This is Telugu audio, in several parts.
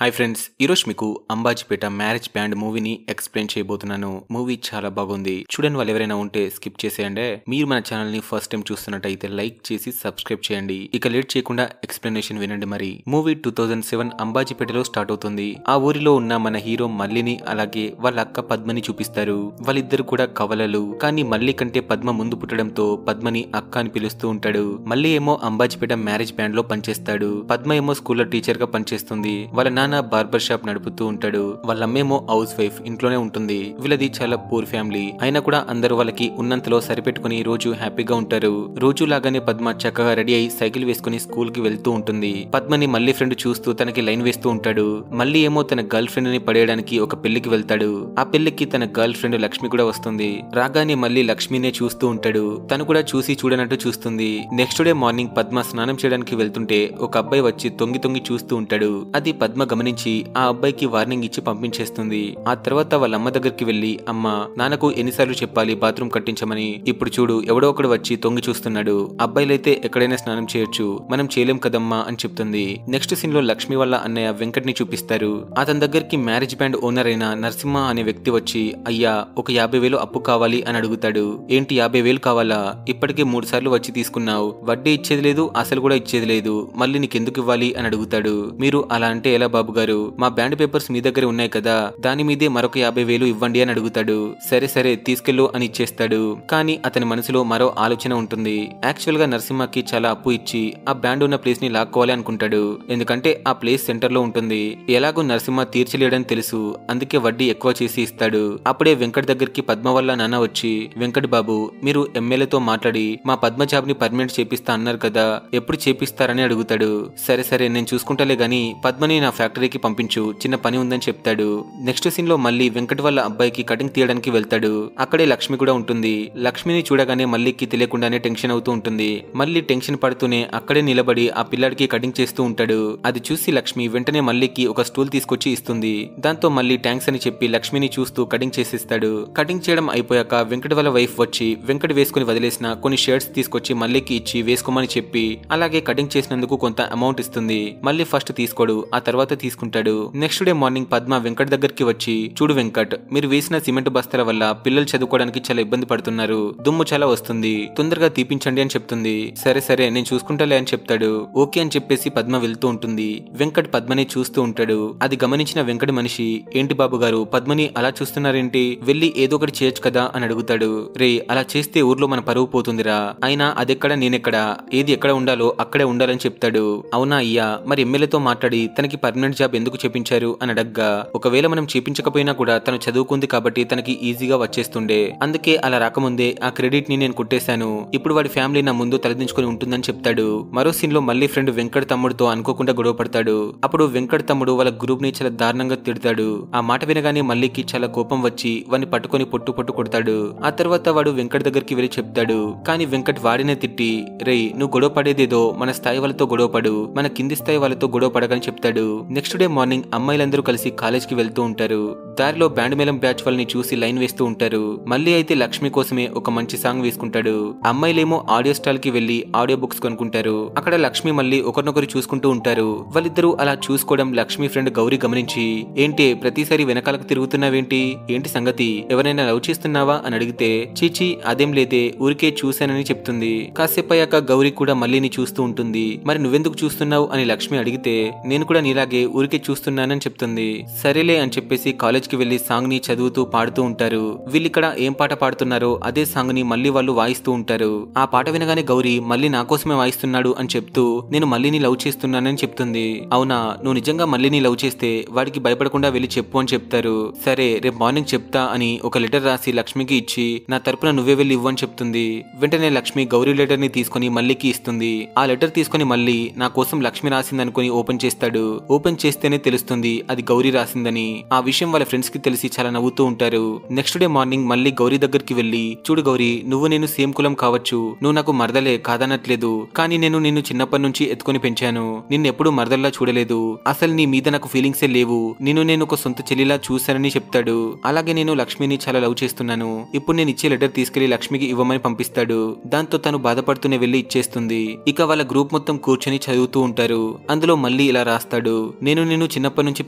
హాయ్ ఫ్రెండ్స్, ఈరోజు మీకు అంబాజీపేట మ్యారేజ్ బ్యాండ్ మూవీని ఎక్స్ప్లెయిన్ చేయబోతున్నాను. మూవీ చాలా బాగుంది. చూడని వాళ్ళు ఎవరైనా ఉంటే స్కిప్ చేసేయండి. మీరు మన ఛానల్ ని ఫస్ట్ టైం చూస్తున్నట్టయితే లైక్ చేసి సబ్స్క్రైబ్ చేయండి. ఇక లేట్ చేయకుండా ఎక్స్ప్లెనేషన్ వినండి. మరి మూవీ 2007 అంబాజీపేటలో స్టార్ట్ అవుతుంది. ఆ ఊరిలో ఉన్న మన హీరో మల్లిని అలాగే వాళ్ళ అక్క పద్మని చూపిస్తారు. వాళ్ళిద్దరు కూడా కవలలు. కానీ మల్లి కంటే పద్మ ముందు పుట్టడంతో పద్మని అక్క అని పిలుస్తూ ఉంటాడు. మల్లి ఏమో అంబాజీపేట మ్యారేజ్ బ్యాండ్ లో పనిచేస్తాడు. పద్మ ఏమో స్కూల్లో టీచర్ గా పనిచేస్తుంది. వాళ్ళ నాన్న బార్బర్ షాప్ నడుపుతూ ఉంటాడు. వాళ్ళ అమ్మేమో హౌస్ వైఫ్, ఇంట్లోనే ఉంటుంది. వీళ్ళది చాలా పూర్ ఫ్యామిలీ. అయినా కూడా అందరూ వాళ్ళకి ఉన్నంతలో సరిపెట్టుకుని రోజు హ్యాపీగా ఉంటారు. రోజు లాగానే పద్మ చక్కగా రెడీ అయి సైకిల్ వేసుకుని స్కూల్ కి వెళ్తూ ఉంటుంది. పద్మని మళ్ళీ ఫ్రెండ్ చూస్తూ తనకి లైన్ వేస్తూ ఉంటాడు. మళ్ళీ ఏమో తన గర్ల్ ఫ్రెండ్ ని పడేయడానికి ఒక పెళ్లికి వెళ్తాడు. ఆ పెళ్లికి తన గర్ల్ ఫ్రెండ్ లక్ష్మి కూడా వస్తుంది. రాగానే మళ్ళీ లక్ష్మినే చూస్తూ ఉంటాడు. తను కూడా చూసి చూడనట్టు చూస్తుంది. నెక్స్ట్ డే మార్నింగ్ పద్మ స్నానం చేయడానికి వెళ్తుంటే ఒక అబ్బాయి వచ్చి తొంగి తొంగి చూస్తూ ఉంటాడు. అది పద్మ గమనించి ఆ అబ్బాయికి వార్నింగ్ ఇచ్చి పంపించేస్తుంది. ఆ తర్వాత వాళ్ళ అమ్మ దగ్గరికి వెళ్లి, అమ్మ, నాన్నకు ఎన్నిసార్లు చెప్పాలి బాత్రూమ్ కట్టించమని? ఇప్పుడు చూడు, ఎవడో ఒకడు వచ్చి తొంగి చూస్తున్నాడు. అబ్బాయిలైతే ఎక్కడైనా స్నానం చేయొచ్చు, మనం చేయలేం కదమ్మా అని చెప్తుంది. నెక్స్ట్ సీన్ లో లక్ష్మి వాళ్ళ అన్నయ్య వెంకట్ ని చూపిస్తారు. అతని దగ్గరికి మ్యారేజ్ బ్యాండ్ ఓనర్ అయిన నరసింహ అనే వ్యక్తి వచ్చి, అయ్యా, ఒక 50,000 అప్పు కావాలి అని అడుగుతాడు. ఏంటి 50,000 కావాలా? ఇప్పటికే 3 సార్లు వచ్చి తీసుకున్నావు. వడ్డీ ఇచ్చేది లేదు, అసలు కూడా ఇచ్చేది లేదు. మళ్ళీ నీకెందుకు ఇవ్వాలి అని అడుగుతాడు. మీరు అలా అంటే ఎలా బాబు గారు? మా బ్యాండ్ పేపర్స్ మీ దగ్గర ఉన్నాయి కదా, దాని మీదే మరొక 50,000 ఇవ్వండి అని అడుగుతాడు. సరే సరే తీసుకెళ్ళు అని ఇచ్చేస్తాడు. కానీ అతని మనసులో మరో ఆలోచన ఉంటుంది. యాక్చువల్ గా నరసింహకి చాలా అప్పు ఇచ్చి ఆ బ్యాండ్ ఉన్న ప్లేస్ ని లాక్కోవాలి అనుకుంటాడు. ఎందుకంటే ఆ ప్లేస్ సెంటర్ లో ఉంటుంది. ఎలాగో నరసింహ తీర్చలేడని తెలుసు. అందుకే వడ్డీ ఎక్కువ చేసి ఇస్తాడు. అప్పుడే వెంకట్ దగ్గరికి పద్మ వల్ల నాన్న వచ్చి, వెంకట్ బాబు, మీరు ఎమ్మెల్యేతో మాట్లాడి మా పద్మ జాబ్ ని పర్మనెంట్ చేపిస్తా అన్నారు కదా, ఎప్పుడు చేపిస్తారని అడుగుతాడు. సరే సరే నేను చూసుకుంటాలే గాని పద్మని నా ఫ్యాక్టరీకి పంపించు, చిన్న పని ఉందని చెప్తాడు. నెక్స్ట్ సీన్ లో మళ్ళీ వెంకట్ వాళ్ళ అబ్బాయికి కటింగ్ తీయడానికి వెళ్తాడు. అక్కడే లక్ష్మి కూడా ఉంటుంది. లక్ష్మిని చూడగానే మల్లికి తెలియకుండానే టెన్షన్ అవుతూ ఉంటుంది. మళ్ళీ టెన్షన్ పడుతూనే అక్కడే నిలబడి ఆ పిల్లాడికి కటింగ్ చేస్తూ ఉంటాడు. అది చూసి లక్ష్మి వెంటనే మల్లికి ఒక స్టూల్ తీసుకొచ్చి ఇస్తుంది. దాంతో మళ్ళీ థ్యాంక్స్ అని చెప్పి లక్ష్మిని చూస్తూ కటింగ్ చేసేస్తాడు. కటింగ్ చేయడం అయిపోయాక వెంకట్ వాళ్ళ వైఫ్ వచ్చి వెంకట్ వేసుకుని వదిలేసిన కొన్ని షర్ట్స్ తీసుకొచ్చి మల్లికి ఇచ్చి వేసుకోమని చెప్పి అలాగే కటింగ్ చేసినందుకు కొంత అమౌంట్ ఇస్తుంది. మళ్ళీ ఫస్ట్ తీసుకోడు, ఆ తర్వాత తీసుకుంటాడు. Next day morning Padma Venkat దగ్గరికి వచ్చి, చూడు వెంకట్, మీరు వేసిన సిమెంట్ బస్తాల వల్ల పిల్లలు చదువుకోవడానికి చాలా ఇబ్బంది పడుతున్నారు. దుమ్ము చాలా వస్తుంది, తొందరగా తీపించండి అని చెప్తుంది. సరే సరే నేను చూసుకుంటాలే అని చెప్తాడు. ఓకే అని చెప్పేసి పద్మ వెళ్తూ ఉంటుంది. వెంకట్ పద్మని చూస్తూ ఉంటాడు. అది గమనించిన వెంకట్ మనిషి, ఏంటి బాబు గారు పద్మని అలా చూస్తున్నారేంటి? వెళ్ళి ఏదో ఒకటి చేయొచ్చు కదా అని అడుగుతాడు. రే, అలా చేస్తే ఊర్లో మన పరువు పోతుందిరా. అయినా అదెక్కడ నేనెక్కడా, ఏది ఎక్కడ ఉండాలో అక్కడే ఉండాలని చెప్తాడు. అవునా అయ్యా, మరి ఎమ్మెల్యేతో మాట్లాడి తనకి పర్మనెంట్ జాబ్ ఎందుకు చేపించారు అని అడగ్గా, ఒకవేళ మనం చేపించకపోయినా కూడా తను చదువుకుంది కాబట్టి తనకి ఈజీగా వచ్చేస్తుండే, అందుకే అలా రాకముందే ఆ క్రెడిట్ ని నేను కొట్టేశాను. ఇప్పుడు వాడి ఫ్యామిలీ నా ముందు తలదించుకుని ఉంటుందని చెప్తాడు. మరో సీన్ లో మళ్ళీ ఫ్రెండ్ వెంకట్ తమ్ముడితో అనుకోకుండా గొడవ పడతాడు. అప్పుడు వెంకట్ తమ్ముడు వాళ్ళ గ్రూప్ ని చాలా దారుణంగా తిడతాడు. ఆ మాట వినగానే మల్లికి చాలా కోపం వచ్చి వాడిని పట్టుకొని పొట్టు పొట్టు కొడతాడు. ఆ తర్వాత వాడు వెంకట్ దగ్గరికి వెళ్లి చెప్తాడు. కానీ వెంకట్ వాడినే తిట్టి, రేయ్, నువ్వు గొడవ పడేదేదో మన స్థాయి వాళ్ళతో గొడవ పడు, మన కింది స్థాయి వాళ్ళతో గొడవ పడకని చెప్తాడు. నెక్స్ట్ డే మార్నింగ్ అమ్మాయిలందరూ కలిసి కాలేజ్ కి వెళ్తూ ఉంటారు. దారిలో బ్యాండ్ మేళం బ్యాచ్ వాళ్ళని చూసి లైన్ వేస్తూ ఉంటారు. మళ్ళీ అయితే లక్ష్మి కోసమే ఒక మంచి సాంగ్ వేసుకుంటాడు. అమ్మాయిలేమో ఆడియో స్టాల్ కి వెళ్లి ఆడియో బుక్స్ కొనుక్కుంటారు. అక్కడ లక్ష్మి మళ్ళీ ఒకరినొకరు చూసుకుంటూ ఉంటారు. వాళ్ళిద్దరూ అలా చూసుకోవడం లక్ష్మి ఫ్రెండ్ గౌరీ గమనించి, ఏంటి ప్రతిసారి వెనకాలకు తిరుగుతున్నావేంటి, ఏంటి సంగతి, ఎవరైనా లవ్ చేస్తున్నావా అని అడిగితే, చీచి అదేం లేదే, ఊరికే చూశానని చెప్తుంది. కాసేపు అయ్యాక గౌరీ కూడా మళ్ళీని చూస్తూ ఉంటుంది. మరి నువ్వెందుకు చూస్తున్నావు అని లక్ష్మి అడిగితే, నేను కూడా నీలాగే ఊరికే చూస్తున్నానని చెప్తుంది. సరేలే అని చెప్పేసి కాలేజ్ కి వెళ్లి సాంగ్ ని చదువుతూ పాడుతూ ఉంటారు. వీళ్ళిక్కడ ఏం పాట పాడుతున్నారో అదే సాంగ్ ని మళ్ళీ వాళ్ళు వాయిస్తూ ఉంటారు. ఆ పాట వినగానే గౌరీ మళ్ళీ నా కోసమే వాయిస్తున్నాడు అని చెప్తూ, నేను మళ్ళీని లవ్ చేస్తున్నానని చెప్తుంది. అవునా, నువ్వు నిజంగా మళ్ళీని లవ్ చేస్తే వాడికి భయపడకుండా వెళ్లి చెప్పు అని చెప్తారు. సరే రేపు మార్నింగ్ చెప్తా అని ఒక లెటర్ రాసి లక్ష్మికి ఇచ్చి, నా తరపున నువ్వే వెళ్లి ఇవ్వు అని చెప్తుంది. వెంటనే లక్ష్మి గౌరీ లెటర్ ని తీసుకుని మల్లికి ఇస్తుంది. ఆ లెటర్ తీసుకుని మళ్ళీ నా కోసం లక్ష్మి రాసిందనుకుని ఓపెన్ చేస్తాడు. ఓపెన్ చేస్తేనే తెలుస్తుంది అది గౌరీ రాసిందని. ఆ విషయం వాళ్ళ ఫ్రెండ్స్ కి తెలిసి చాలా నవ్వుతూ ఉంటారు. నెక్స్ట్ డే మార్నింగ్ మళ్ళీ గౌరీ దగ్గరికి వెళ్లి, చూడు గౌరీ, నువ్వు నేను సేమ్ కులం కావచ్చు, నువ్వు నాకు మరదలే కాదనట్లేదు, కానీ నేను నిన్ను చిన్నప్పటి నుంచి ఎత్తుకొని పెంచాను, నిన్నెప్పుడు మరదల్లా చూడలేదు, అసలు నీ మీద నాకు ఫీలింగ్సే లేవు, నేను ఒక సొంత చెల్లిలా చూశానని చెప్తాడు. అలాగే నేను లక్ష్మిని చాలా లవ్ చేస్తున్నాను, ఇప్పుడు నేను ఇచ్చే లెటర్ తీసుకెళ్లి లక్ష్మికి ఇవ్వమని పంపిస్తాడు. దాంతో తను బాధపడుతూనే వెళ్లి ఇచ్చేస్తుంది. ఇక వాళ్ళ గ్రూప్ మొత్తం కూర్చొని చదువుతూ ఉంటారు. అందులో మళ్ళీ ఇలా రాస్తాడు, నేను నిన్ను చిన్నప్పటి నుంచి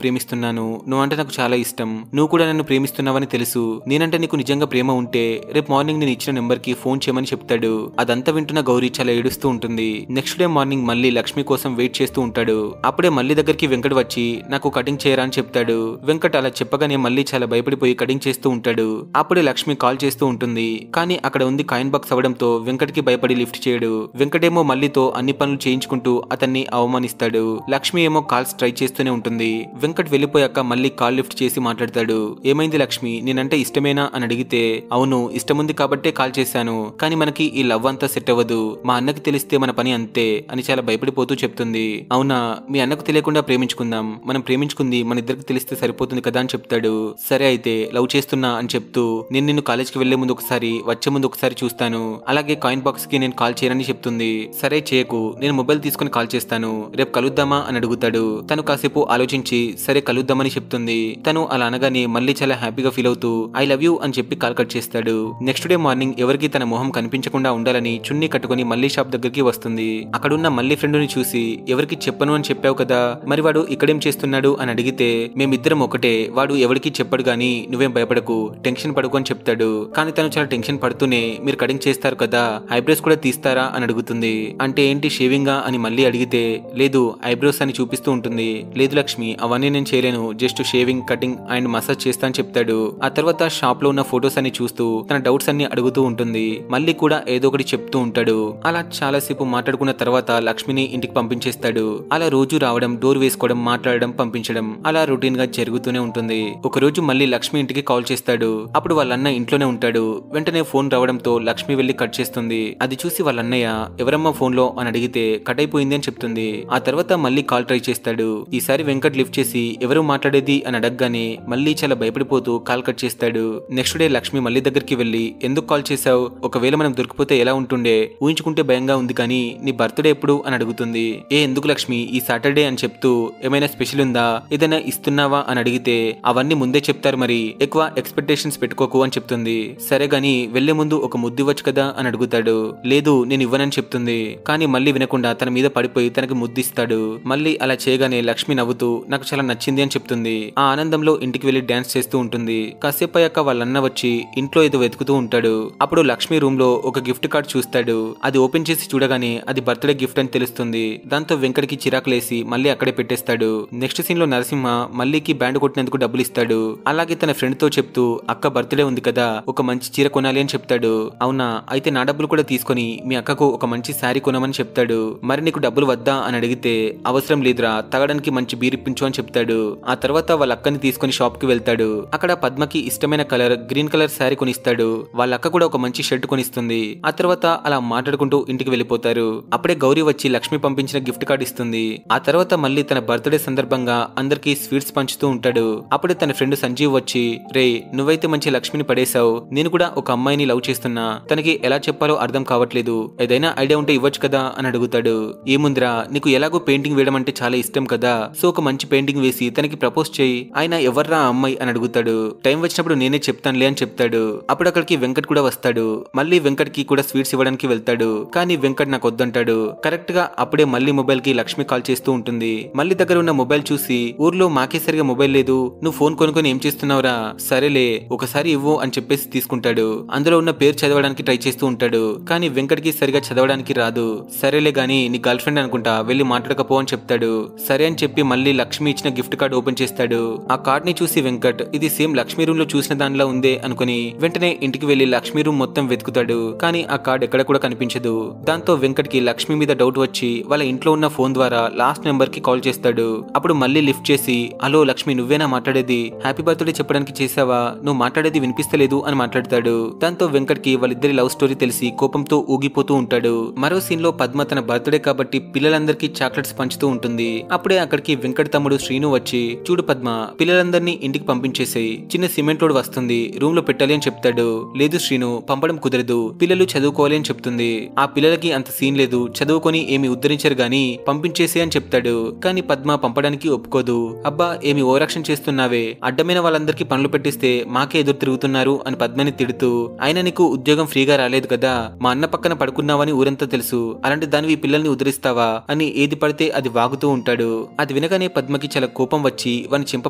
ప్రేమిస్తున్నాను, నువ్వంటే నాకు చాలా ఇష్టం, నువ్వు కూడా నన్ను ప్రేమిస్తున్నావని తెలుసు, నేనంటే నీకు నిజంగా ప్రేమ ఉంటే రేపు మార్నింగ్ నేను ఇచ్చిన నెంబర్ కి ఫోన్ చేయమని చెప్తాడు. అదంతా వింటున్న గౌరీ చాలా ఏడుస్తూ ఉంటుంది. నెక్స్ట్ డే మార్నింగ్ మళ్ళీ లక్ష్మి కోసం వెయిట్ చేస్తూ ఉంటాడు. అప్పుడే మళ్ళీ దగ్గరికి వెంకట్ వచ్చి నాకు కటింగ్ చేయరా అని చెప్తాడు. వెంకట్ అలా చెప్పగానే మళ్ళీ చాలా భయపడిపోయి కటింగ్ చేస్తూ ఉంటాడు. అప్పుడే లక్ష్మి కాల్ చేస్తూ ఉంటుంది. కానీ అక్కడ ఉంది కాయిన్ బాక్స్ అవడంతో వెంకట్ కి భయపడి లిఫ్ట్ చేయడు. వెంకటేమో మళ్ళీతో అన్ని పనులు చేయించుకుంటూ అతన్ని అవమానిస్తాడు. లక్ష్మి ఏమో కాల్స్ ట్రై చేస్తూనే ఉంటుంది. వెంకట్ వెళ్లిపోయాక మళ్ళీ కాల్ లిఫ్ట్ చేసి మాట్లాడతాడు. ఏమైంది లక్ష్మి, నేనంటే ఇష్టమేనా అని అడిగితే, అవును ఇష్టముంది కాబట్టే కాల్ చేశాను, కానీ మనకి ఈ లవ్ అంతా సెట్ అవ్వదు, మా అన్నకి తెలిస్తే మన పని అంతే అని చాలా భయపడిపోతూ చెప్తుంది. అవునా, మీ అన్నకు తెలియకుండా ప్రేమించుకుందాం, మనం ప్రేమించుకుంది మన ఇద్దరికి తెలిస్తే సరిపోతుంది కదా అని చెప్తాడు. సరే అయితే లవ్ చేస్తున్నా అని చెప్తూ, నేను నిన్ను కాలేజ్కి వెళ్లే ముందు ఒకసారి, వచ్చే ముందు ఒకసారి చూస్తాను, అలాగే కాయిన్ బాక్స్ కి నేను కాల్ చేయనని చెప్తుంది. సరే చేయకు, నేను మొబైల్ తీసుకుని కాల్ చేస్తాను, రేపు కలుద్దామా అని అడుగుతాడు. తను కాసేపు ఆలోచించి సరే కలుద్దామని చెప్తుంది. తను అలా అనగానే మళ్ళీ చాలా హ్యాపీగా ఫీల్ అవుతూ ఐ లవ్ యూ అని చెప్పి కాల్ కట్ చేస్తాడు. నెక్స్ట్ డే మార్నింగ్ ఎవరికి తన మొహం కనిపించకుండా ఉండాలని చున్నీ కట్టుకుని మళ్ళీ షాప్ దగ్గరికి వస్తుంది. అక్కడున్న మళ్ళీ ఫ్రెండ్ ని చూసి, ఎవరికి చెప్పను అని చెప్పావు కదా, మరి వాడు ఇక్కడేం చేస్తున్నాడు అని అడిగితే, మేమిద్దరం ఒకటే, వాడు ఎవరికి చెప్పడు గాని నువ్వేం భయపడకు, టెన్షన్ పడుకు అని చెప్తాడు. కానీ తను చాలా టెన్షన్ పడుతూనే, మీరు కటింగ్ చేస్తారు కదా, ఐబ్రోస్ కూడా తీస్తారా అని అడుగుతుంది. అంటే ఏంటి షేవింగా అని మళ్ళీ అడిగితే, లేదు ఐబ్రోస్ అని చూపిస్తూ ఉంటుంది. లేదు లక్ష్మి, అవన్నీ నేను చేయలేను, just shaving, cutting and massage చేస్తా అని చెప్తాడు. ఆ తర్వాత షాప్ లో ఉన్న ఫొటోస్ అన్ని చూస్తూ తన డౌట్స్ అన్ని అడుగుతూ ఉంటుంది. మళ్ళీ కూడా ఏదో ఒకటి చెప్తూ ఉంటాడు. అలా చాలా సేపు మాట్లాడుకున్న తర్వాత లక్ష్మిని ఇంటికి పంపించేస్తాడు. అలా రోజు రావడం, డోర్ వేసుకోవడం, మాట్లాడడం, పంపించడం అలా రొటీన్ గా జరుగుతూనే ఉంటుంది. ఒక రోజు మళ్ళీ లక్ష్మి ఇంటికి కాల్ చేస్తాడు. అప్పుడు వాళ్ళ అన్న ఇంట్లోనే ఉంటాడు. వెంటనే ఫోన్ రావడంతో లక్ష్మి వెళ్లి కట్ చేస్తుంది. అది చూసి వాళ్ళ అన్నయ్య, ఎవరమ్మా ఫోన్ లో అని అడిగితే కట్ అయిపోయింది అని చెప్తుంది. ఆ తర్వాత మళ్ళీ కాల్ ట్రై చేస్తాడు. ఈసారి వెంకట్ లిఫ్ట్ చేసి ఎవరు మాట్లాడేది అని అడగగానే మళ్ళీ చాలా భయపడిపోతూ కాల్ కట్ చేస్తాడు. నెక్స్ట్ డే లక్ష్మి మళ్ళీ దగ్గరికి వెళ్లి, ఎందుకు కాల్ చేశావు, ఒకవేళ మనం దొరికిపోతే ఎలా ఉంటుండే, ఊహించుకుంటే భయంగా ఉంది, కానీ నీ బర్త్డే ఎప్పుడు అని అడుగుతుంది. ఎందుకు లక్ష్మి, ఈ సాటర్డే అని చెప్తూ ఏమైనా స్పెషల్ ఉందా, ఏదైనా ఇస్తున్నావా అని అడిగితే, అవన్నీ ముందే చెప్తారు, మరి ఎక్కువ ఎక్స్పెక్టేషన్స్ పెట్టుకోకు అని చెప్తుంది. సరే గాని వెళ్లే ముందు ఒక ముద్దు ఇవ్వచ్చు కదా అని అడుగుతాడు. లేదు నేను ఇవ్వనని చెప్తుంది. కానీ మళ్ళీ వినకుండా తన మీద పడిపోయి తనకి ముద్దిస్తాడు. మళ్ళీ అలా చేయగానే లక్ష్మి నవ్వుతూ నాకు చాలా నచ్చింది అని చెప్తుంది. ఆ ఆనందంలో ఇంటికి వెళ్లి డాన్స్ చేస్తూ ఉంటుంది. కాసేపు అయ్యాక వాళ్ళన్న వచ్చి ఇంట్లో ఏదో వెతుకుతూ ఉంటాడు. అప్పుడు లక్ష్మి రూమ్ లో ఒక గిఫ్ట్ కార్డ్ చూస్తాడు. అది ఓపెన్ చేసి చూడగానే అది బర్త్డే గిఫ్ట్ అని తెలుస్తుంది. దాంతో వెంకట్కి చిరాకులేసి మళ్ళీ అక్కడే పెట్టేస్తాడు. నెక్స్ట్ సీన్ లో నరసింహ మల్లీకి బ్యాండ్ కొట్టినందుకు డబ్బులు ఇస్తాడు. అలాగే తన ఫ్రెండ్ తో చెప్తూ, అక్క బర్త్డే ఉంది కదా, ఒక మంచి చీర కొనాలి అని చెప్తాడు. అవునా, అయితే నా డబ్బులు కూడా తీసుకొని మీ అక్కకు ఒక మంచి శారీ కొనమని చెప్తాడు. మరి నీకు డబ్బులు వద్దా అని అడిగితే, అవసరం లేదురా, తాగడానికి మంచి బీర్ ఇప్పించు అని చెప్తాడు. ఆ తర్వాత వాళ్ళ అక్కని తీసుకుని షాప్ కి వెళ్తాడు. అక్కడ పద్మకి ఇష్టమైన కలర్ గ్రీన్ కలర్ శారీ కొనిస్తాడు. వాళ్ళ అక్క కూడా ఒక మంచి షర్ట్ కొనిస్తుంది. ఆ తర్వాత అలా మాట్లాడుకుంటూ ఇంటికి వెళ్ళిపోతారు. అప్పుడే గౌరీ వచ్చి లక్ష్మి పంపించిన గిఫ్ట్ కార్డ్ ఇస్తుంది. ఆ తర్వాత మళ్ళీ తన బర్త్డే సందర్భంగా అందరికి స్వీట్స్ పంచుతూ ఉంటాడు. అప్పుడే తన ఫ్రెండ్ సంజీవ్ వచ్చి, రే నువ్వైతే మంచి లక్ష్మిని పడేశావు, నేను కూడా ఒక అమ్మాయిని లవ్ చేస్తున్నా, తనకి ఎలా చెప్పాలో అర్థం కావట్లేదు, ఏదైనా ఐడియా ఉంటే ఇవ్వచ్చు కదా అని అడుగుతాడు. ఏముందిరా, నీకు ఎలాగో పెయింటింగ్ వేయడం అంటే చాలా ఇష్టం కదా, సో ఒక మంచి పెయింటింగ్ వేసి తనకి ప్రపోజ్ చేయి, ఆయన ఎవర్రా అమ్మాయి అని అడుగుతాడు. టైం వచ్చినప్పుడు నేనే చెప్తానులే అని చెప్తాడు. అప్పుడు అక్కడికి వెంకట్ కూడా వస్తాడు. మళ్ళీ వెంకట్ కి కూడా స్వీట్స్ ఇవ్వడానికి వెళ్తాడు. కానీ వెంకట్ నాకు వద్దంటాడు. కరెక్ట్ గా అప్పుడే మళ్ళీ మొబైల్ కి లక్ష్మి కాల్ చేస్తూ ఉంటుంది. మళ్ళీ దగ్గర ఉన్న మొబైల్ చూసి, ఊర్లో మాకే సరిగా మొబైల్ లేదు, నువ్వు ఫోన్ కొనుక్కొని ఏం చేస్తున్నావురా, సరేలే ఒకసారి ఇవ్వు అని చెప్పేసి తీసుకుంటాడు. అందులో ఉన్న పేరు చదవడానికి ట్రై చేస్తూ ఉంటాడు. కానీ వెంకట్ కి సరిగా చదవడానికి రాదు. సరేలే గాని నీ గర్ల్ ఫ్రెండ్ అనుకుంటా, వెళ్ళి మాట్లాడకపో అని చెప్తాడు. సరే అని చెప్పి మళ్ళీ లక్ష్మి ఇచ్చిన గిఫ్ట్ కార్డ్ ఓపెన్ చేస్తాడు. ఆ కార్డ్ ని చూసి వెంకట్, ఇది సేమ్ లక్ష్మి రూమ్ లో చూసిన దానిలో ఉందే అనుకుని వెంటనే ఇంటికి వెళ్లి లక్ష్మి రూమ్ మొత్తం వెతుకుతాడు. కానీ ఆ కార్డ్ ఎక్కడ కూడా కనిపించదు. దాంతో వెంకట్ కి లక్ష్మి మీద డౌట్ వచ్చి వాళ్ళ ఇంట్లో ఉన్న ఫోన్ ద్వారా లాస్ట్ నెంబర్ కి కాల్ చేస్తాడు. అప్పుడు మళ్ళీ లిఫ్ట్ చేసి, హలో లక్ష్మి, నువ్వేనా మాట్లాడేది, హ్యాపీ బర్త్డే చెప్పడానికి చేసావా, నువ్వు మాట్లాడేది వినిపిస్తలేదు అని మాట్లాడతాడు. దాంతో వెంకట్ కి వాళ్ళిద్దరి లవ్ స్టోరీ తెలిసి కోపంతో ఊగిపోతూ ఉంటాడు. మరో సీన్ లో పద్మ తన బర్త్డే కాబట్టి పిల్లలందరికీ చాక్లెట్స్ పంచుతూ ఉంటుంది. అప్పుడే అక్కడికి వెంకట్ తమ్ముడు శ్రీను వచ్చి, చూడు పద్మ, పిల్లలందరినీ పద్మని ఇంటికి పంపించేసేయ్, చిన్న సిమెంట్ రోడ్ వస్తుంది, రూమ్ లో పెట్టాలి అని చెప్తాడు. లేదు శ్రీను, పంపడం కుదరదు, పిల్లలు చదువుకోవాలి అని చెప్తుంది. ఆ పిల్లలకి అంత సీన్ లేదు, చదువుకొని ఏమి ఉద్ధరించారు గాని పంపించేసే అని చెప్తాడు. కానీ పద్మ పంపడానికి ఒప్పుకోదు. అబ్బా ఏమి ఓవరాక్షన్ చేస్తున్నావే, అడ్డమైన వాళ్ళందరికీ పనులు పెట్టిస్తే మాకే ఎదురు తిరుగుతున్నారు అని పద్మని తిడుతూ, అయినా నీకు ఉద్యోగం ఫ్రీగా రాలేదు కదా, మా అన్న పక్కన పడుకున్నావని ఊరంతా తెలుసు, అలాంటి దానివి పిల్లల్ని ఉద్ధరిస్తావా అని ఏది పడితే అది వాగుతూ ఉంటాడు. అది వినగానే పద్మకి చాలా కోపం వచ్చి వాని చెంప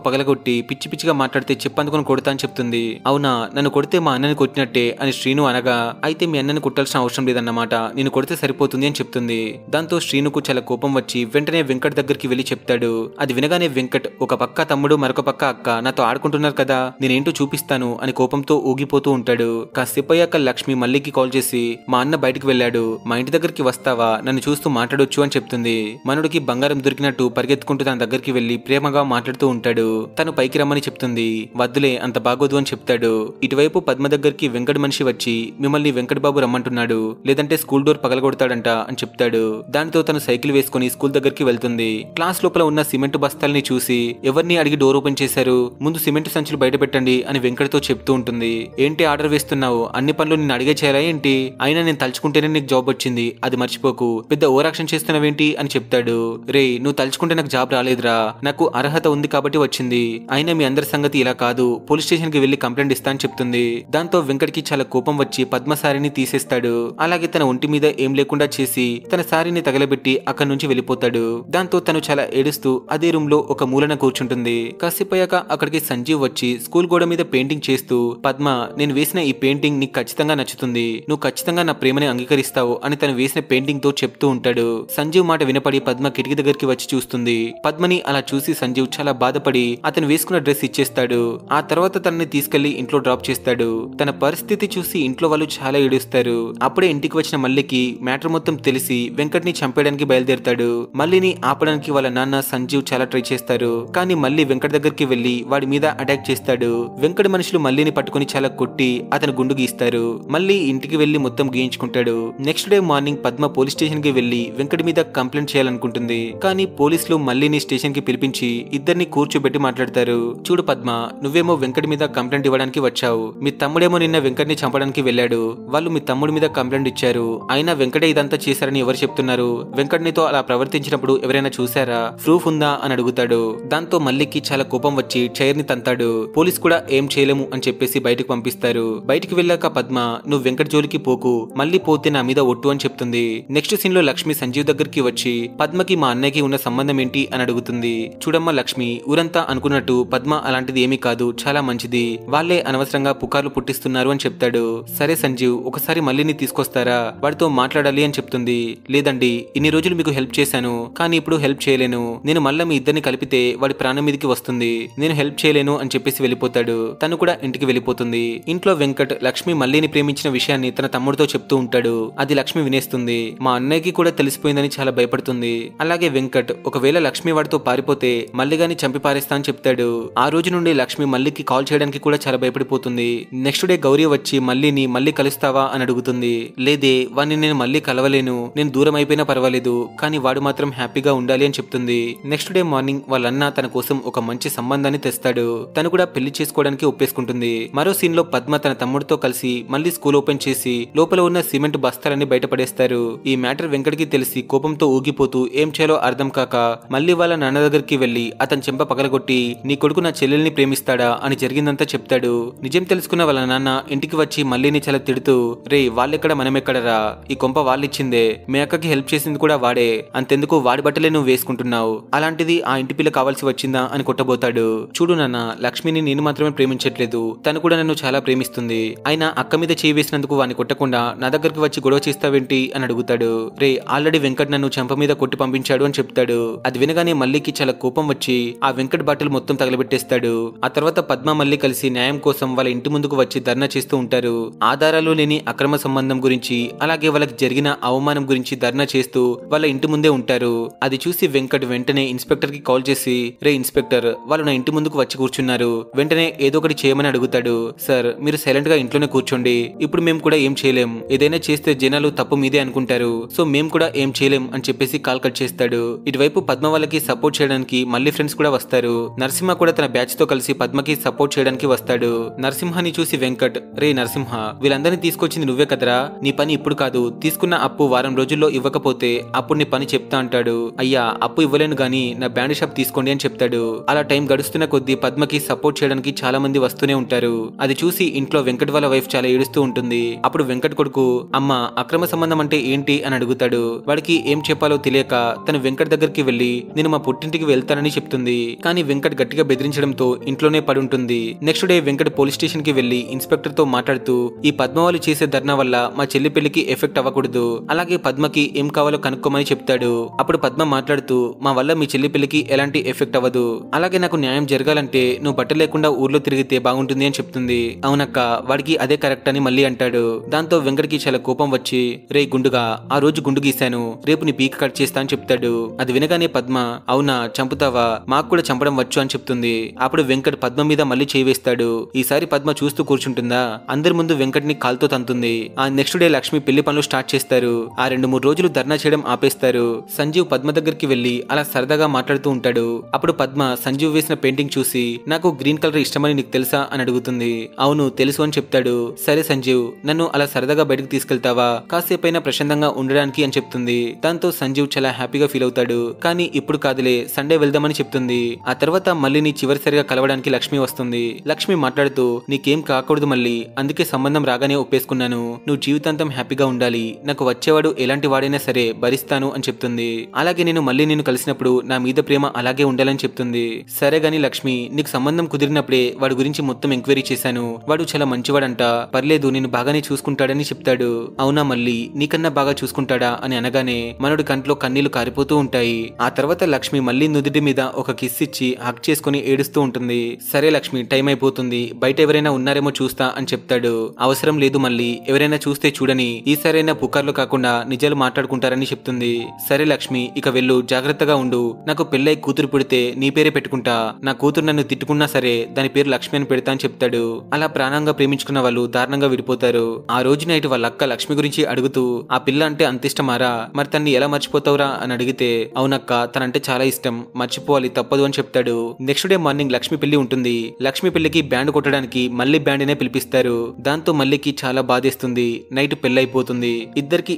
పగలగొట్టి పిచ్చి పిచ్చిగా మాట్లాడితే చెప్పందుకొని కొడతా అని చెప్తుంది. అవునా, నన్ను కొడితే మా అన్నని కొట్టినట్టే అని శ్రీను అనగా, అయితే మీ అన్నని కొట్టాల్సిన అవసరం లేదన్నమాట, నేను కొడితే సరిపోతుంది అని చెప్తుంది. దాంతో శ్రీనుకు చాలా కోపం వచ్చి వెంటనే వెంకట్ దగ్గరికి వెళ్లి చెప్తాడు. అది వినగానే వెంకట్, ఒక పక్క తమ్ముడు మరొక పక్క అక్క నాతో ఆడుకుంటున్నారు కదా, నేనేంటో చూపిస్తాను అని కోపంతో ఊగిపోతూ ఉంటాడు. కాసేపయ్యాక లక్ష్మి మల్లికి కాల్ చేసి, మా అన్న బయటికి వెళ్ళాడు, మా ఇంటి దగ్గరికి వస్తావా, నన్ను చూస్తూ మాట్లాడొచ్చు అని చెప్తుంది. మనుడికి బంగారం దొరికినట్టు పరిగెత్తుకుంటూ తన దగ్గరికి వెళ్లి ప్రేమగా మాట్లాడుతూ ఉంటాడు. తను పైకి రమ్మని చెప్తుంది. వద్దులే అంత బాగోదు అని చెప్తాడు. ఇటువైపు పద్మ దగ్గరికి వెంకట్ మనిషి వచ్చి, మిమ్మల్ని వెంకట్ బాబు రమ్మంటున్నాడు, లేదంటే స్కూల్ డోర్ పగలగొడతాడంట అని చెప్తాడు. దానితో తను సైకిల్ వేసుకుని స్కూల్ దగ్గరికి వెళ్తుంది. క్లాస్ లోపల ఉన్న సిమెంట్ బస్తాల్ని చూసి, ఎవరిని అడిగి డోర్ ఓపెన్ చేశారు, ముందు సిమెంట్ సంచులు బయట పెట్టండి అని వెంకట్ తో చెప్తూ ఉంటుంది. ఏంటి ఆర్డర్ వేస్తున్నావు, అన్ని పనులు నిన్ను అడిగే చేయాలా ఏంటి, అయినా నేను తలుచుకుంటేనే నీకు జాబ్ వచ్చింది, అది మర్చిపోకు, పెద్ద ఓవరాక్షన్ చేస్తున్నావేంటి అని చెప్తాడు. రే నువ్వు తలుచుకుంటే నాకు జాబ్ రాలేదురా, నాకు అర్హత ఉంది కాబట్టి వచ్చింది, అయినా మీ అందరి సంగతి ఇలా కాదు, పోలీస్ స్టేషన్ కి వెళ్లి కంప్లైంట్ ఇస్తా అని చెప్తుంది. దాంతో వెంకట్ కి చాలా కోపం వచ్చి పద్మ సారీని తీసేస్తాడు. అలాగే తన ఒంటి మీద ఏం లేకుండా చేసి తన సారీని తగలబెట్టి అక్కడి నుంచి వెళ్ళిపోతాడు. దాంతో తను చాలా ఏడుస్తూ అదే రూమ్ లో ఒక మూలన కూర్చుంటుంది. కాసేపయ్యాక అక్కడికి సంజీవ్ వచ్చి స్కూల్ గోడ మీద పెయింటింగ్ చేస్తూ, పద్మ నేను వేసిన ఈ పెయింటింగ్ నీకు ఖచ్చితంగా నచ్చుతుంది, నువ్వు ఖచ్చితంగా నా ప్రేమని అంగీకరిస్తావు అని తను వేసిన పెయింటింగ్ తో చెప్తూ ఉంటాడు. సంజీవ్ మాట వినపడి పద్మ కిటికీ దగ్గరికి వచ్చి చూస్తుంది. పద్మని అలా చూసి సంజీవ్ చాలా బాధపడి అతను వేసుకున్న డ్రెస్ ఇచ్చేస్తాడు. ఆ తర్వాత తనని తీసుకెళ్లి ఇంట్లో డ్రాప్ చేస్తాడు. తన పరిస్థితి చూసి ఇంట్లో వాళ్ళు చాలా ఏడుస్తారు. అప్పుడే ఇంటికి వచ్చిన మల్లికి మ్యాటర్ మొత్తం తెలిసి వెంకట్ ని చంపేయడానికి బయలుదేరతాడు. మల్లిని ఆపడానికి వాళ్ళ నాన్న సంజీవ్ చాలా ట్రై చేస్తారు. కానీ మళ్ళీ వెంకట్ దగ్గరికి వెళ్లి వాడి మీద అటాక్ చేస్తాడు. వెంకట్ మనుషులు మల్లిని పట్టుకుని చాలా కొట్టి అతను గుండు గీస్తారు. మళ్ళీ ఇంటికి వెళ్లి మొత్తం గీయించుకుంటాడు. Next day morning Padma police station కి వెళ్లి వెంకట్ మీద కంప్లైంట్ చేయాలనుకుంటుంది. కానీ పోలీసులు మల్లిని స్టేషన్ కి పిలిపించి ఇద్దరిని కూర్చోబెట్టి మాట్లాడతారు. చూడు పద్మ, నువ్వేమో వెంకట్ మీద కంప్లైంట్ ఇవ్వడానికి వచ్చావు, మీ తమ్ముడేమో నిన్న వెంకట్ ని చంపడానికి వెళ్ళాడు, వాళ్ళు మీ తమ్ముడి మీద కంప్లైంట్ ఇచ్చారు, అయినా వెంకటే ఇదంతా చేశారని ఎవరు చెప్తున్నారు, వెంకట్ నీతో అలా ప్రవర్తించినప్పుడు ఎవరైనా చూసారా, ప్రూఫ్ ఉందా అని అడుగుతాడు. దాంతో మల్లికి చాలా కోపం వచ్చి చైర్ ని తంతాడు. పోలీస్ కూడా ఏం చేయలేము అని చెప్పేసి బయటకు పంపిస్తారు. బయటికి వెళ్ళాక పద్మ, నువ్వు వెంకట్ జోలికి పోకు, మళ్ళీ పోతే నా మీద ఒట్టు అని చెప్తుంది. నెక్స్ట్ సీన్ లో లక్ష్మి సంజీవ్ దగ్గరికి వచ్చి పద్మకి మా అన్నయ్యకి ఉన్న సంబంధం ఏంటి అని అడుగుతుంది. చూడమ్మా లక్ష్మి, ఊరంతా అనుకున్నట్టు పద్మ అలాంటిది ఏమీ కాదు, చాలా మంచిది, వాళ్ళే అనవసరంగా పుకార్లు పుట్టిస్తున్నారు అని చెప్తాడు. సరే సంజీవ్, ఒకసారి మల్లిని తీసుకొస్తారా, వాడితో మాట్లాడాలి అని చెప్తుంది. లేదండి, ఇన్ని రోజులు మీకు హెల్ప్ చేశాను, కానీ ఇప్పుడు హెల్ప్ చేయలేను, నేను మళ్ళీ మీ ఇద్దరిని కలిపితే వాడి ప్రాణం మీదకి వస్తుంది, నేను హెల్ప్ చేయలేను అని చెప్పేసి వెళ్ళిపోతాడు. తను కూడా ఇంటికి వెళ్ళిపోతుంది. ఇంట్లో వెంకట్ లక్ష్మి మల్లిని ప్రేమించిన విషయాన్ని తన తమ్ముడితో చెప్తూ ఉంటాడు. అది లక్ష్మి వినేస్తుంది. మా అన్నయ్యకి కూడా తెలిసిపోయిందని చాలా భయపడుతుంది. అలాగే వెంకట్ ఒకవేళ లక్ష్మి వాడితో పారిపోతే మల్లిగాని చంపి పారేస్తా అని చెప్తాడు. ఆ రోజు నుండి లక్ష్మి మల్లికి కాల్ చేయడానికి కూడా చాలా భయపడిపోతుంది. నెక్స్ట్ డే గౌరీ వచ్చి మల్లిని మళ్ళీ కలుస్తావా అని అడుగుతుంది. లేదే, వాడిని నేను మళ్ళీ కలవలేను, నేను దూరం అయిపోయినా పర్వాలేదు, కానీ వాడు మాత్రం హ్యాపీగా ఉండాలి అని చెప్తుంది. నెక్స్ట్ డే మార్నింగ్ వాళ్ళన్న తన కోసం ఒక మంచి సంబంధాన్ని తెస్తాడు. తను కూడా పెళ్లి చేసుకోవడానికి ఒప్పేసుకుంటుంది. మరో సీన్ లో పద్మ తన తమ్ముడితో కలిసి మళ్ళీ స్కూల్ ఓపెన్ చేసి లోపల ఉన్న సిమెంట్ బస్తాలన్నీ బయటపడేస్తారు. ఈ మ్యాటర్ వెంకట్కి తెలిసి కోపంతో ఊగిపోతూ ఏం చేయాలో అర్థం కాక మళ్ళీ వాళ్ళ నాన్న దగ్గరికి వెళ్లి అతని చెంప పగలగొట్టి, నీ కొడుకు నా చెల్లెల్ని ప్రేమిస్తాడా అని జరిగిందంతా చెప్తాడు. నిజం తెలుసుకున్న వాళ్ళ నాన్న ఇంటికి వచ్చి మల్లిని చాలా తిడుతూ, రే వాళ్ళెక్కడ మనమెక్కడరా, ఈ కొంప వాళ్ళిచ్చిందే, మీ అక్కకి హెల్ప్ చేసింది కూడా వాడే, అంతెందుకు వాడి బట్టలే నువ్వు వేసుకుంటున్నావు, అలాంటిది ఆ ఇంటి పిల్ల కావాల్సి వచ్చిందా అని కొట్టబోతాడు. చూడు నాన్న, లక్ష్మిని నేను మాత్రమే ప్రేమించట్లేదు, తను కూడా నన్ను చాలా ప్రేమిస్తుంది, అయినా అక్క మీద చేయి వేసినందుకు వాడిని కొట్టకుండా నా దగ్గరికి వచ్చి గొడవ చేస్తావేంటి అని అడుగుతాడు. రే ఆల్రెడీ వెంకట్ నన్ను చెంప మీద కొట్టి పంపించాడు అని చెప్తాడు. అది వినగానే మల్లికి చాలా కోపం వచ్చి ఆ వెంకట్ బట్టలు మొత్తం తగలబెట్టేస్తాడు. ఆ తర్వాత పద్మ మల్లి కలిసి న్యాయం కోసం వాళ్ళ ఇంటి ముందుకు వచ్చి ధర్నా చేస్తూ ఉంటారు. ఆధారాలు లేని అక్రమ సంబంధం గురించి అలాగే వాళ్ళకి జరిగిన అవమానం గురించి ధర్నా చేస్తూ వాళ్ళ ఇంటి ముందే ఉంటారు. అది చూసి వెంకట్ వెంటనే ఇన్స్పెక్టర్ కి కాల్ చేసి, రే ఇన్స్పెక్టర్, వాళ్ళు నా ఇంటి ముందుకు వచ్చి కూర్చున్నారు, వెంటనే ఏదో ఒకటి చేయమని అడుగుతాడు. సార్ మీరు సైలెంట్ గా ఇంట్లోనే కూర్చోండి, ఇప్పుడు మేము కూడా ఏం చేయలేం, ఏదైనా చేస్తే జనాలు తప్పు మీదే అనుకుంటారు, సో మేము కూడా ఏం చేయలేం అని చెప్పేసి కాల్ కట్ చేస్తాడు. ఇటువైపు పద్మ వాళ్ళకి సపోర్ట్ చేయడానికి మళ్ళీ ఫ్రెండ్స్ కూడా వస్తారు. నరసింహ కూడా తన బ్యాచ్ తో కలిసి పద్మకి సపోర్ట్ చేయడానికి వస్తాడు. నరసింహాని చూసి వెంకట్, రే నరసింహ, వీళ్ళందరినీ తీసుకొచ్చింది నువ్వే కదరా, నీ పని ఇప్పుడు కాదు, తీసుకున్న అప్పు వారం రోజుల్లో ఇవ్వకపోతే అప్పుడు నీ పని చెప్తా అంటాడు. అయ్యా అప్పు ఇవ్వలేను గానీ నా బ్యాండ్ షాప్ తీసుకోండి అని చెప్తాడు. అలా టైం గడుస్తున్న కొద్దీ పద్మకి సపోర్ట్ చేయడానికి చాలా మంది వస్తూనే ఉంటారు. అది చూసి ఇంట్లో వెంకట్ వాళ్ళ వైఫ్ చాలా ఏడుస్తూ ఉంటుంది. అప్పుడు వెంకట్ కొడుకు, అమ్మ అక్రమ సంబంధం అంటే ఏంటి అని అడుగుతాడు. వాడికి ఏం చెప్పాలో తెలియక తను వెంకట్ దగ్గరికి వెళ్లి నేను మా పుట్టింటికి వెళ్తానని చెప్తుంది. కానీ వెంకట్ గట్టిగా బెదిరించడంతో ఇంట్లోనే పడుంటుంది. Next day Venkat police station కి వెళ్లి ఇన్స్పెక్టర్ తో మాట్లాడుతూ ఈ పద్మ వాళ్ళు చేసే ధర్నా వల్ల మా చెల్లి పెళ్లికి ఎఫెక్ట్ అవ్వకూడదు, అలాగే పద్మకి ఏం కావాలో కనుక్కోమని చెప్తాడు. అప్పుడు పద్మ మాట్లాడుతూ మా వల్ల మీ చెల్లి పెళ్లికి ఎలాంటి ఎఫెక్ట్ అవ్వదు, అలాగే నాకు న్యాయం జరగాలంటే నువ్వు బట్ట లేకుండా ఊర్లో తిరిగితే బాగుంటుంది అని చెప్తుంది. అవునక్క, వాడికి అదే కరెక్ట్ అని మళ్ళీ అంటాడు. దాంతో వెంకట్కి చాలా కోపం వచ్చి రే గుండుగా, ఆ రోజు గుండు గీశాను, రేపు నీ పీక కట్ చేస్తా అని చెప్తాడు. అది వినగానే పద్మ అవునా చంపుతావా, మాకు కూడా చంపడం వచ్చు అని చెప్తుంది. అప్పుడు వెంకట్ పద్మ మీద మళ్ళీ చేయి వేస్తాడు. ఈసారి పద్మ చూస్తూ కూర్చుంటుందా, అందరి ముందు వెంకట్ ని కాల్తో తంతుంది. ఆ నెక్స్ట్ డే లక్ష్మి పెళ్లి పనులు స్టార్ట్ చేస్తారు. ఆ 2-3 రోజులు ధర్నా చేయడం ఆపేస్తారు. సంజీవ్ పద్మ దగ్గరికి వెళ్లి అలా సరదాగా మాట్లాడుతూ ఉంటాడు. అప్పుడు పద్మ సంజీవ్ వేసిన పెయింటింగ్ చూసి నాకు గ్రీన్ కలర్ ఇష్టమని నీకు తెలుసా అని అడుగుతుంది. అవును తెలుసు అని చెప్తాడు. సరే సంజీవ్, నన్ను అలా సరదాగా బయటకు తీసుకెళ్తావా, కాసేపైనా ప్రశాంతంగా ఉండడానికి అని చెప్తుంది. దాంతో సంజీవ్ చాలా హ్యాపీగా ఫీల్ అవుతాడు. కానీ ఇప్పుడు కాదులే, సండే వెళ్దామని చెప్తుంది. ఆ తర్వాత మళ్ళీ చివరిసారిగా కలవడానికి లక్ష్మి వస్తుంది. లక్ష్మి మాట్లాడుతూ నీకేం కాకూడదు మళ్ళీ, అందుకే సంబంధం రాగానే ఒప్పేసుకున్నాను, నువ్వు జీవితాంతం హ్యాపీగా ఉండాలి, నాకు వచ్చేవాడు ఎలాంటి వాడైనా సరే భరిస్తాను అని చెప్తుంది. అలాగే నేను మళ్ళీ నిన్ను కలిసినప్పుడు నా మీద ప్రేమ అలాగే ఉండాలని చెప్తుంది. సరే గాని లక్ష్మి, నీకు సంబంధం కుదిరినప్పుడే వాడి గురించి మొత్తం ఎంక్వైరీ చేశాను, వాడు చాలా మంచివాడంట, పర్లేదు నేను బాగానే చూసుకుంటాడని చెప్తాడు. అవునా మళ్ళీ, నీకన్నా బాగా చూసుకుంటాడా అని అనగానే మనోడి కంట్లో కన్నీళ్లు కారిపోతూ ఉంటాయి. ఆ తర్వాత లక్ష్మి మళ్ళీ నుదుటి మీద ఒక కిస్ ఇచ్చి హక్ చేసుకుని ఏడుస్తూ ఉంటుంది. సరే లక్ష్మి, టైం అయిపోతుంది, బయట ఎవరైనా ఉన్నారేమో చూస్తా అని చెప్తాడు. అవసరం లేదు మళ్ళీ, ఎవరైనా చూస్తే చూడని, ఈసారైనా పుకార్లు కాకుండా నిజాలు మాట్లాడుకుంటారని చెప్తుంది. సరే లక్ష్మి, ఇక వెళ్ళు, జాగ్రత్తగా ఉండు, నాకు పెళ్ళై కూతురు పుడితే నీ పేరే పెట్టుకుంటా, నా కూతురు నన్ను తిట్టుకున్నా సరే దాని పేరు లక్ష్మి అని పెడతా అని చెప్తాడు. అలా ప్రాణంగా ప్రేమించుకున్న వాళ్ళు దారుణంగా విడిపోతారు. ఆ రోజు నైట్ వాళ్ళ అక్క లక్ష్మి గురించి అడుగుతూ ఆ పిల్ల అంటే అంత ఇష్టమారా, మరి తన్ని ఎలా మర్చిపోతావురా అని అడిగితే అవునక్క, తనంటే చాలా ఇష్టం, మర్చిపోవాలి తప్పదు అని చెప్తాడు. నెక్స్ట్ డే మార్నింగ్ లక్ష్మి పెళ్లి ఉంటుంది. లక్ష్మి పెళ్లికి బ్యాండ్ కొట్టడానికి మళ్ళీ బ్యాండ్ నే పిలిపిస్తారు. దాంతో మల్లికి చాలా బాధేస్తుంది. నైట్ పెళ్ళైపోతుంది.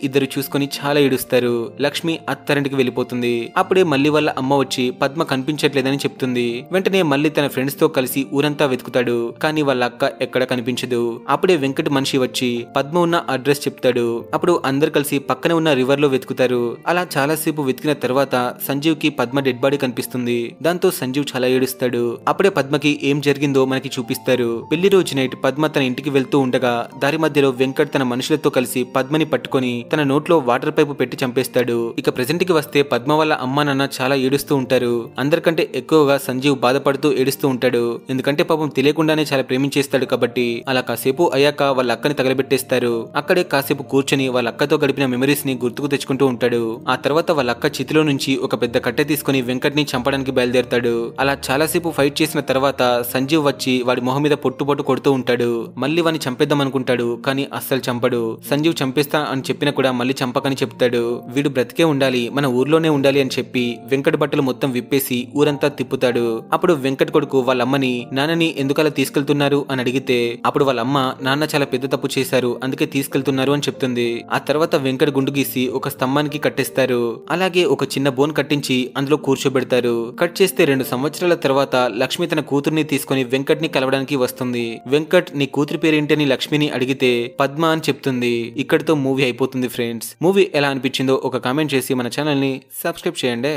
ఇద్దరు చూసుకొని చాలా ఏడుస్తారు. లక్ష్మి అత్తారింటికి వెళ్ళిపోతుంది. అప్పుడే మళ్ళీ వాళ్ళ అమ్మ వచ్చి పద్మ కనిపించట్లేదని చెప్తుంది. వెంటనే మళ్ళీ తన ఫ్రెండ్స్ తో కలిసి ఊరంతా వెతుకుతాడు. కానీ వాళ్ళ అక్క ఎక్కడ కనిపించదు. అప్పుడే వెంకట్ మనిషి వచ్చి పద్మ ఉన్న అడ్రస్ చెప్తాడు. అప్పుడు అందరు కలిసి పక్కన ఉన్న రివర్ లో వెతుకుతారు. అలా చాలా సేపు వెతికిన తర్వాత సంజీవ్ కి పద్మ డెడ్ బాడీ కనిపిస్తుంది. దాంతో సంజీవ్ చాలా ఏడుస్తాడు. అప్పుడే పద్మకి ఏం జరిగిందో మనకి చూపిస్తారు. పెళ్లి రోజు నైట్ పద్మ తన ఇంటికి వెళ్తూ ఉండగా దారి మధ్యలో వెంకట్ తన మనుషులతో కలిసి పద్మని పట్టుకొని తన నోట్లో వాటర్ పైపు పెట్టి చంపేస్తాడు. ఇక ప్రెజెంట్ కి వస్తే పద్మ వాళ్ళ అమ్మా నాన్న చాలా ఏడుస్తూ ఉంటారు. అందరికంటే ఎక్కువగా సంజీవ్ బాధపడుతూ ఏడుస్తూ ఉంటాడు. ఎందుకంటే పాపం తెలియకుండానే చాలా ప్రేమించేస్తాడు కాబట్టి. అలా కాసేపు అయ్యాక వాళ్ళ అక్కని తగలబెట్టేస్తారు. అక్కడే కాసేపు కూర్చొని వాళ్ళ అక్కతో గడిపిన మెమరీస్ ని గుర్తుకు తెచ్చుకుంటూ ఉంటాడు. ఆ తర్వాత వాళ్ళ అక్క చేతిలో నుంచి ఒక పెద్ద కట్టె తీసుకుని వెంకట్ ని చంపడానికి బయలుదేరతాడు. అలా చాలాసేపు ఫైట్ చేసిన తర్వాత సంజీవ్ వచ్చి వాడి మొహం మీద పొట్టు కొడుతూ ఉంటాడు. మళ్ళీ వాడిని చంపేద్దాం అనుకుంటాడు, కానీ అస్సలు చంపడు. సంజీవ్ చంపేస్తా అని చెప్పినా కూడా మళ్ళీ చంపకని చెప్తాడు. వీడు బ్రతికే ఉండాలి, మన ఊర్లోనే ఉండాలి అని చెప్పి వెంకట్ బట్టలు మొత్తం విప్పేసి ఊరంతా తిప్పుతాడు. అప్పుడు వెంకట్ కొడుకు వాళ్ళ అమ్మని నాన్నని ఎందుకలా తీసుకెళ్తున్నారు అని అడిగితే అప్పుడు వాళ్ళ అమ్మ నాన్న చాలా పెద్ద తప్పు చేశారు, అందుకే తీసుకెళ్తున్నారు అని చెప్తుంది. ఆ తర్వాత వెంకట్ గుండు గీసి ఒక స్తంభానికి కట్టేస్తారు. అలాగే ఒక చిన్న బోన్ కట్టించి అందులో కూర్చోబెడతారు. కట్ చేస్తే 2 సంవత్సరాల తర్వాత లక్ష్మి తన కూతుర్ని తీసుకుని వెంకట్ ని కలవడానికి వస్తుంది. వెంకట్ నీ కూతురి పేరేంటని లక్ష్మిని అడిగితే పద్మ అని చెప్తుంది. ఇక్కడితో మూవీ అయిపోతుంది ఫ్రెండ్స్. మూవీ ఎలా అనిపించిందో ఒక కామెంట్ చేసి మన ఛానల్ ని సబ్స్క్రైబ్ చేయండి.